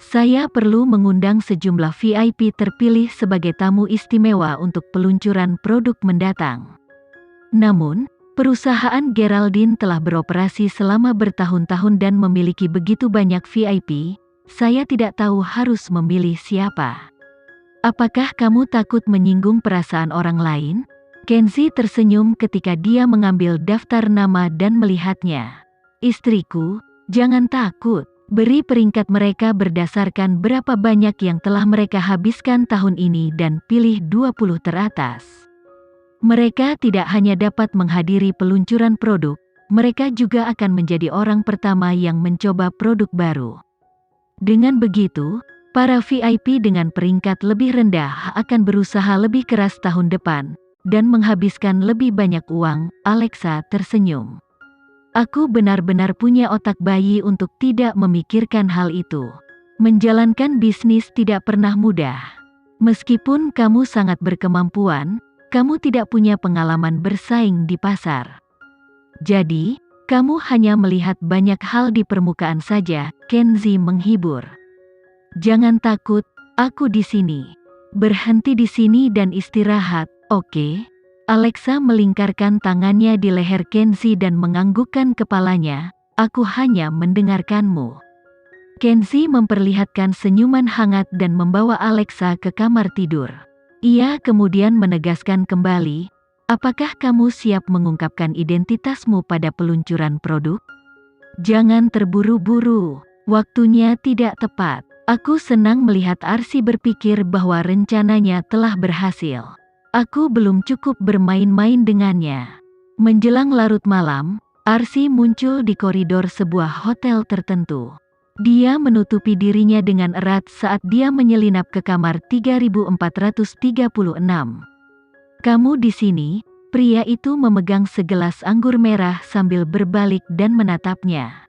Saya perlu mengundang sejumlah VIP terpilih sebagai tamu istimewa untuk peluncuran produk mendatang. Namun, perusahaan Geraldine telah beroperasi selama bertahun-tahun dan memiliki begitu banyak VIP, saya tidak tahu harus memilih siapa. Apakah kamu takut menyinggung perasaan orang lain? Kenzi tersenyum ketika dia mengambil daftar nama dan melihatnya. Istriku, jangan takut. Beri peringkat mereka berdasarkan berapa banyak yang telah mereka habiskan tahun ini dan pilih 20 teratas. Mereka tidak hanya dapat menghadiri peluncuran produk, mereka juga akan menjadi orang pertama yang mencoba produk baru. Dengan begitu, para VIP dengan peringkat lebih rendah akan berusaha lebih keras tahun depan dan menghabiskan lebih banyak uang. Alexa tersenyum. Aku benar-benar punya otak bayi untuk tidak memikirkan hal itu. Menjalankan bisnis tidak pernah mudah. Meskipun kamu sangat berkemampuan, kamu tidak punya pengalaman bersaing di pasar. Jadi, kamu hanya melihat banyak hal di permukaan saja. Kenzi menghibur. Jangan takut, aku di sini. Berhenti di sini dan istirahat, oke? Alexa melingkarkan tangannya di leher Kenzi dan menganggukkan kepalanya. Aku hanya mendengarkanmu. Kenzi memperlihatkan senyuman hangat dan membawa Alexa ke kamar tidur. Ia kemudian menegaskan kembali, apakah kamu siap mengungkapkan identitasmu pada peluncuran produk? Jangan terburu-buru, waktunya tidak tepat. Aku senang melihat Arsy berpikir bahwa rencananya telah berhasil. Aku belum cukup bermain-main dengannya. Menjelang larut malam, Arsy muncul di koridor sebuah hotel tertentu. Dia menutupi dirinya dengan erat saat dia menyelinap ke kamar 3436. Kamu di sini, pria itu memegang segelas anggur merah sambil berbalik dan menatapnya.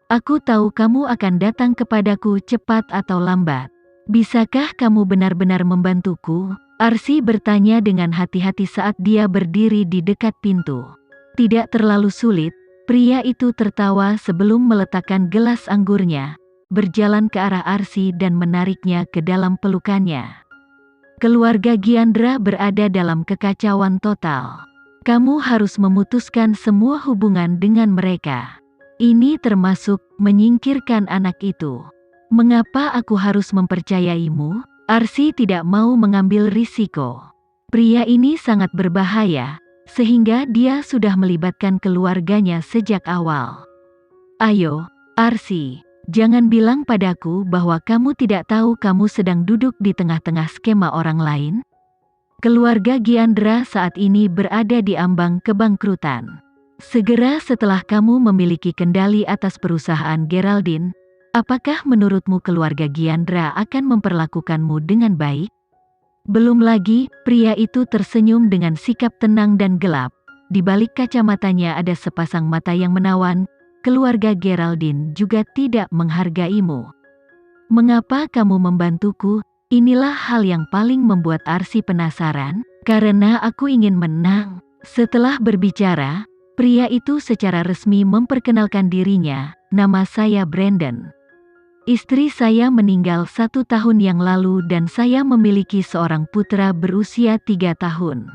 Aku tahu kamu akan datang kepadaku cepat atau lambat. Bisakah kamu benar-benar membantuku? Arsy bertanya dengan hati-hati saat dia berdiri di dekat pintu. Tidak terlalu sulit, pria itu tertawa sebelum meletakkan gelas anggurnya, berjalan ke arah Arsy dan menariknya ke dalam pelukannya. Keluarga Giandra berada dalam kekacauan total. Kamu harus memutuskan semua hubungan dengan mereka. Ini termasuk menyingkirkan anak itu. Mengapa aku harus mempercayaimu? Arsy tidak mau mengambil risiko. Pria ini sangat berbahaya, sehingga dia sudah melibatkan keluarganya sejak awal. Ayo, Arsy, jangan bilang padaku bahwa kamu tidak tahu kamu sedang duduk di tengah-tengah skema orang lain. Keluarga Giandra saat ini berada di ambang kebangkrutan. Segera setelah kamu memiliki kendali atas perusahaan Geraldine, apakah menurutmu keluarga Giandra akan memperlakukanmu dengan baik? Belum lagi, pria itu tersenyum dengan sikap tenang dan gelap. Di balik kacamatanya ada sepasang mata yang menawan. Keluarga Geraldine juga tidak menghargaimu. Mengapa kamu membantuku? Inilah hal yang paling membuat Arsy penasaran. Karena aku ingin menang. Setelah berbicara, pria itu secara resmi memperkenalkan dirinya. Nama saya Brandon. Istri saya meninggal 1 tahun yang lalu dan saya memiliki seorang putra berusia 3 tahun.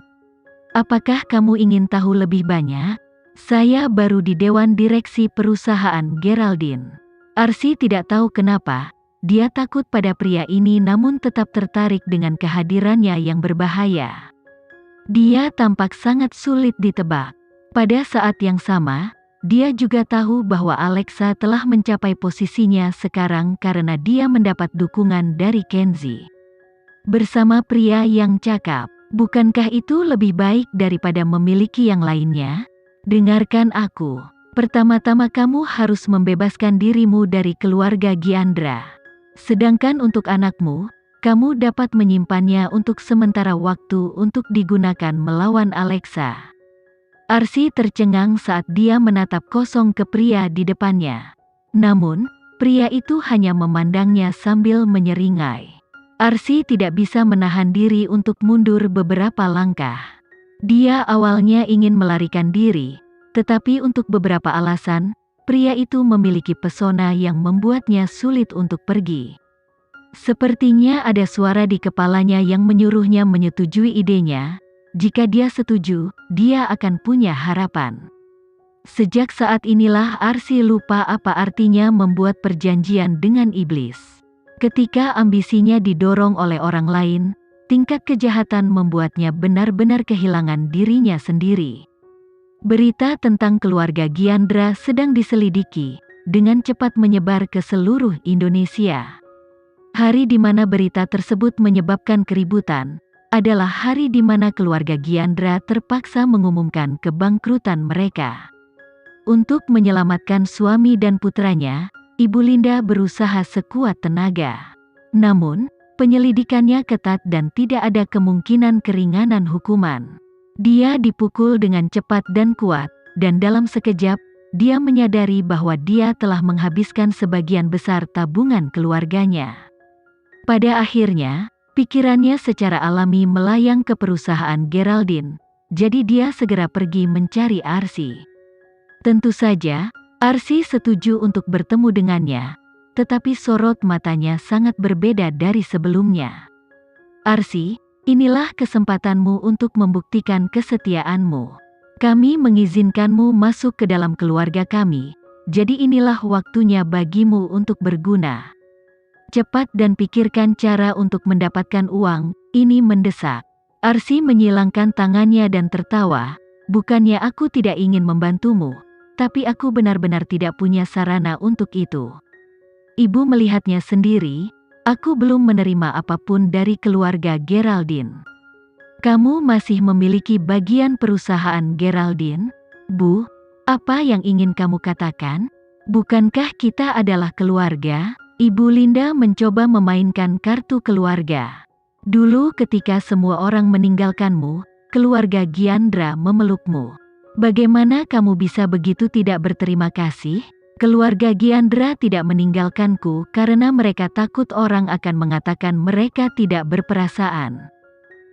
Apakah kamu ingin tahu lebih banyak? Saya baru di dewan direksi perusahaan Geraldine. Arsy tidak tahu kenapa, dia takut pada pria ini namun tetap tertarik dengan kehadirannya yang berbahaya. Dia tampak sangat sulit ditebak. Pada saat yang sama, dia juga tahu bahwa Alexa telah mencapai posisinya sekarang karena dia mendapat dukungan dari Kenzi. Bersama pria yang cakap, bukankah itu lebih baik daripada memiliki yang lainnya? Dengarkan aku. Pertama-tama kamu harus membebaskan dirimu dari keluarga Giandra. Sedangkan untuk anakmu, kamu dapat menyimpannya untuk sementara waktu untuk digunakan melawan Alexa. Arsy tercengang saat dia menatap kosong ke pria di depannya. Namun, pria itu hanya memandangnya sambil menyeringai. Arsy tidak bisa menahan diri untuk mundur beberapa langkah. Dia awalnya ingin melarikan diri, tetapi untuk beberapa alasan, pria itu memiliki pesona yang membuatnya sulit untuk pergi. Sepertinya ada suara di kepalanya yang menyuruhnya menyetujui idenya. Jika dia setuju, dia akan punya harapan. Sejak saat inilah Arsy lupa apa artinya membuat perjanjian dengan iblis. Ketika ambisinya didorong oleh orang lain, tingkat kejahatan membuatnya benar-benar kehilangan dirinya sendiri. Berita tentang keluarga Gyandra sedang diselidiki, dengan cepat menyebar ke seluruh Indonesia. Hari di mana berita tersebut menyebabkan keributan, adalah hari di mana keluarga Gyandra terpaksa mengumumkan kebangkrutan mereka. Untuk menyelamatkan suami dan putranya, Ibu Linda berusaha sekuat tenaga. Namun, penyelidikannya ketat dan tidak ada kemungkinan keringanan hukuman. Dia dipukul dengan cepat dan kuat, dan dalam sekejap, dia menyadari bahwa dia telah menghabiskan sebagian besar tabungan keluarganya. Pada akhirnya, pikirannya secara alami melayang ke perusahaan Geraldine, jadi dia segera pergi mencari Arsy. Tentu saja, Arsy setuju untuk bertemu dengannya, tetapi sorot matanya sangat berbeda dari sebelumnya. Arsy, inilah kesempatanmu untuk membuktikan kesetiaanmu. Kami mengizinkanmu masuk ke dalam keluarga kami, jadi inilah waktunya bagimu untuk berguna. Cepat dan pikirkan cara untuk mendapatkan uang, ini mendesak. Arsy menyilangkan tangannya dan tertawa, bukannya aku tidak ingin membantumu, tapi aku benar-benar tidak punya sarana untuk itu. Ibu melihatnya sendiri, aku belum menerima apapun dari keluarga Geraldine. Kamu masih memiliki bagian perusahaan Geraldine? Bu, apa yang ingin kamu katakan? Bukankah kita adalah keluarga? Ibu Linda mencoba memainkan kartu keluarga. Dulu ketika semua orang meninggalkanmu, keluarga Gyandra memelukmu. Bagaimana kamu bisa begitu tidak berterima kasih? Keluarga Gyandra tidak meninggalkanku karena mereka takut orang akan mengatakan mereka tidak berperasaan.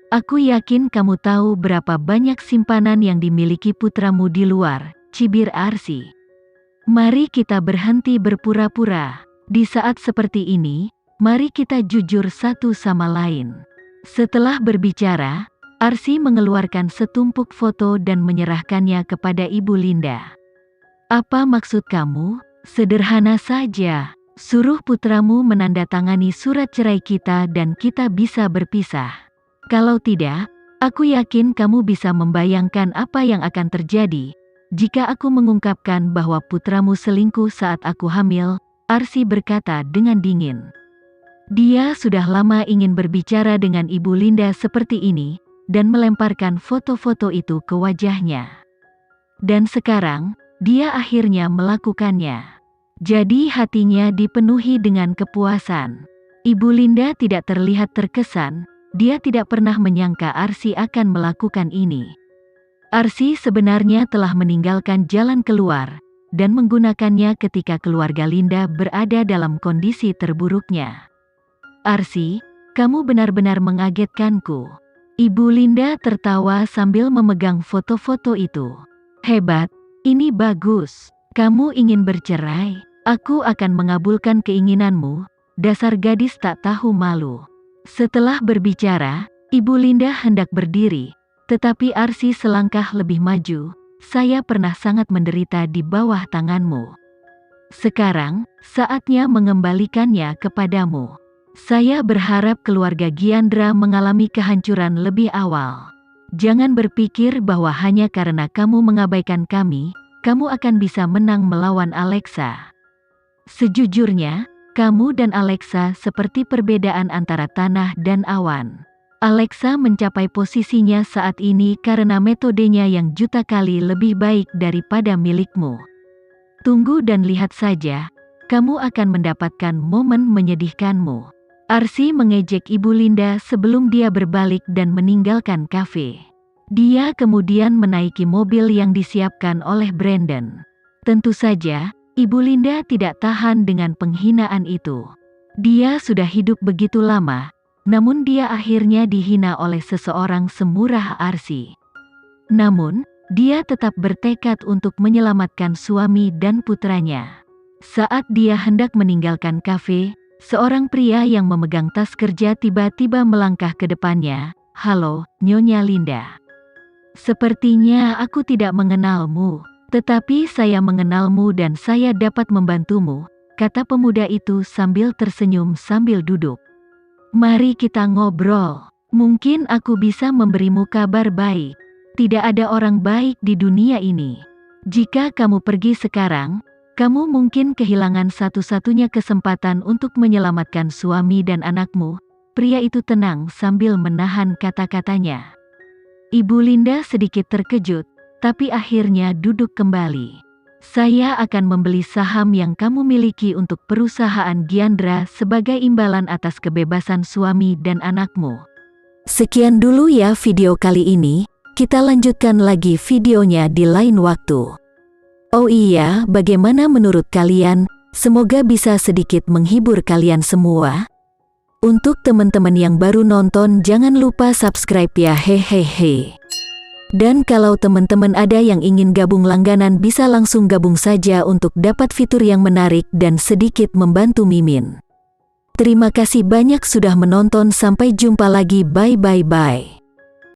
Aku yakin kamu tahu berapa banyak simpanan yang dimiliki putramu di luar, cibir Arsy. Mari kita berhenti berpura-pura. Di saat seperti ini, mari kita jujur satu sama lain. Setelah berbicara, Arsy mengeluarkan setumpuk foto dan menyerahkannya kepada Ibu Linda. Apa maksud kamu? Sederhana saja. Suruh putramu menandatangani surat cerai kita dan kita bisa berpisah. Kalau tidak, aku yakin kamu bisa membayangkan apa yang akan terjadi jika aku mengungkapkan bahwa putramu selingkuh saat aku hamil, Arsy berkata dengan dingin. Dia sudah lama ingin berbicara dengan Ibu Linda seperti ini, dan melemparkan foto-foto itu ke wajahnya. Dan sekarang, dia akhirnya melakukannya. Jadi hatinya dipenuhi dengan kepuasan. Ibu Linda tidak terlihat terkesan, dia tidak pernah menyangka Arsy akan melakukan ini. Arsy sebenarnya telah meninggalkan jalan keluar, dan menggunakannya ketika keluarga Linda berada dalam kondisi terburuknya. Arsy, kamu benar-benar mengagetkanku. Ibu Linda tertawa sambil memegang foto-foto itu. Hebat, ini bagus. Kamu ingin bercerai? Aku akan mengabulkan keinginanmu, dasar gadis tak tahu malu. Setelah berbicara, Ibu Linda hendak berdiri, tetapi Arsy selangkah lebih maju. Saya pernah sangat menderita di bawah tanganmu. Sekarang, saatnya mengembalikannya kepadamu. Saya berharap keluarga Gyandra mengalami kehancuran lebih awal. Jangan berpikir bahwa hanya karena kamu mengabaikan kami, kamu akan bisa menang melawan Alexa. Sejujurnya, kamu dan Alexa seperti perbedaan antara tanah dan awan. Alexa mencapai posisinya saat ini karena metodenya yang juta kali lebih baik daripada milikmu. Tunggu dan lihat saja, kamu akan mendapatkan momen menyedihkanmu. Arsy mengejek Ibu Linda sebelum dia berbalik dan meninggalkan kafe. Dia kemudian menaiki mobil yang disiapkan oleh Brandon. Tentu saja, Ibu Linda tidak tahan dengan penghinaan itu. Dia sudah hidup begitu lama, namun dia akhirnya dihina oleh seseorang semurah Arsy. Namun, dia tetap bertekad untuk menyelamatkan suami dan putranya. Saat dia hendak meninggalkan kafe, Seorang pria yang memegang tas kerja tiba-tiba melangkah ke depannya. "Halo, Nyonya Linda. Sepertinya aku tidak mengenalmu, tetapi saya mengenalmu dan saya dapat membantumu," kata pemuda itu sambil tersenyum sambil duduk. "Mari kita ngobrol. Mungkin aku bisa memberimu kabar baik. Tidak ada orang baik di dunia ini. Jika kamu pergi sekarang, kamu mungkin kehilangan satu-satunya kesempatan untuk menyelamatkan suami dan anakmu." Pria itu tenang sambil menahan kata-katanya. Ibu Linda sedikit terkejut, tapi akhirnya duduk kembali. "Saya akan membeli saham yang kamu miliki untuk perusahaan Gyandra sebagai imbalan atas kebebasan suami dan anakmu." Sekian dulu ya video kali ini, kita lanjutkan lagi videonya di lain waktu. Oh iya, bagaimana menurut kalian? Semoga bisa sedikit menghibur kalian semua. Untuk teman-teman yang baru nonton jangan lupa subscribe ya hehehe. Dan kalau teman-teman ada yang ingin gabung langganan bisa langsung gabung saja untuk dapat fitur yang menarik dan sedikit membantu Mimin. Terima kasih banyak sudah menonton, sampai jumpa lagi, bye bye bye.